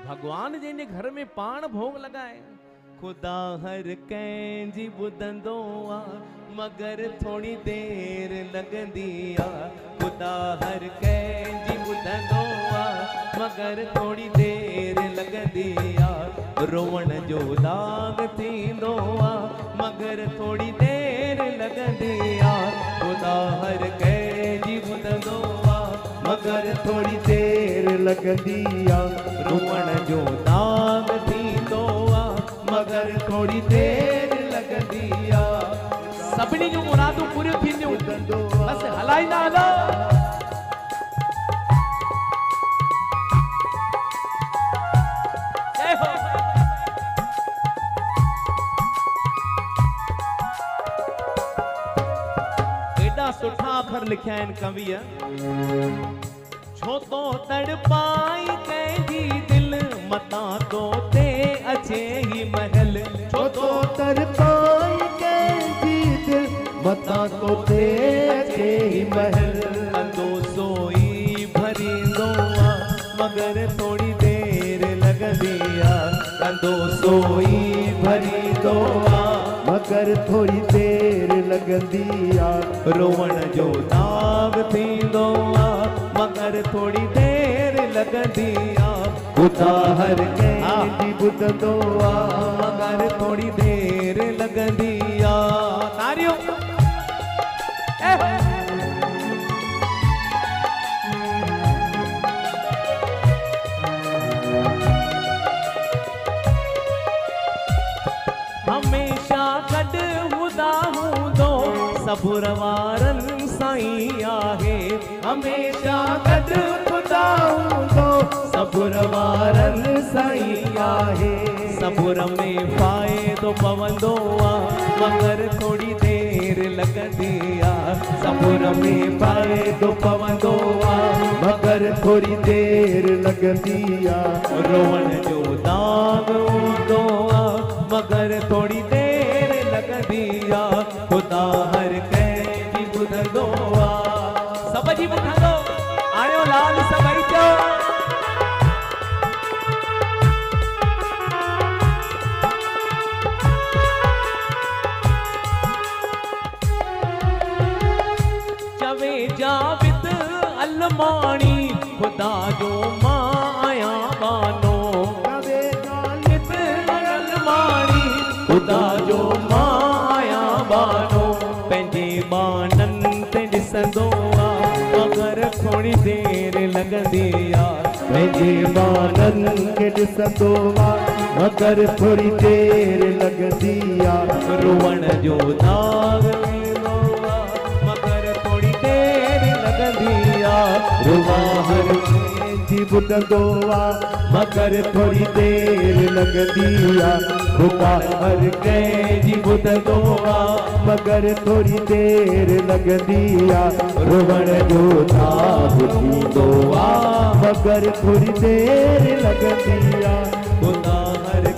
भगवान जंहिंजे घर में पाण भोग लगाए। खुदा हर कंहिंजी ॿुधंदो आहे मगर थोड़ी देर लॻंदी आहे। खुदा हर कंहिंजी ॿुधंदो आहे मगर थोड़ी देर लॻंदी आहे। रोवण जो दाग थींदो आहे मगर थोड़ी देर लॻंदी आहे। खुदा हर कंहिंजी ॿुधंदो आहे मगर थोड़ी देर लॻंदी आहे। रोवण जो दाग थींदो आहे मगर थोड़ी देर लॻंदी आहे। सभिनी जूं मुरादूं पूरियूं थींदियूं बस हलाईंदा हलो। एॾा सुठा अखर लिखिया आहिनि कविअ। छो तो तड़पाई कंहिंजी दिल मता तो ते अचे ही महल। छो तो तड़पाई कंहिंजी दिल मता तो ते अचे ही महल। अंदो सोई भरींदो आ मगर थोड़ी देर लॻंदी आ। अंदो सोई भरींदो आ मगर थोड़ी देर लॻंदी आ। रोवण जो दाग थींदो आ मगर थोड़ी देर लॻंदी आ। खुदा हर कंहिंजी ॿुधंदो आ मगर थोड़ी देर लॻंदी आ। तारियूं हमेशा गॾु हूंदा हूंदो सबुर वारनि साईं आहे। हमेशा गॾु हूंदा हूंदो सबुर वारनि साईं आहे। सबुर में फ़ाइदो पवंदो आहे मगर थोड़ी देर लॻंदी आहे। सबुर में फ़ाइदो पवंदो आहे मगर थोड़ी देर लॻंदी आ। रोवण जो दाग हूंदो आहे मगर थोड़ी देर लॻंदी आहे। खुदा हर कंहिंजी ॿुधंदो आहे सभ जी ॿुधंदो। आयो लाल सभई चओ चवे जाविद अलमाणी खुदा जो मां आया बानो। चवे जाविद अलमाणी खुदा जो मां आया बानो। पंहिंजे बाननि ते ॾिसंदो आहे मगर थोड़ी देर लॻंदी आहे। पंहिंजे बाननि खे ॾिसंदो आ मगर थोड़ी देर लॻंदी आ। रोवण जो दाग थींदो आहे मगर थोड़ी देर लॻंदी आहे। रुवा हर कंहिंजी ॿुधंदो आ मगर थोड़ी देर लॻंदी आ। खुदा हर कंहिंजी ॿुधंदो आहे मगर थोड़ी देर लॻंदी आ। रोवण जो दाग थींदो आ मगर थोड़ी देर लॻंदी आ। खुदा हर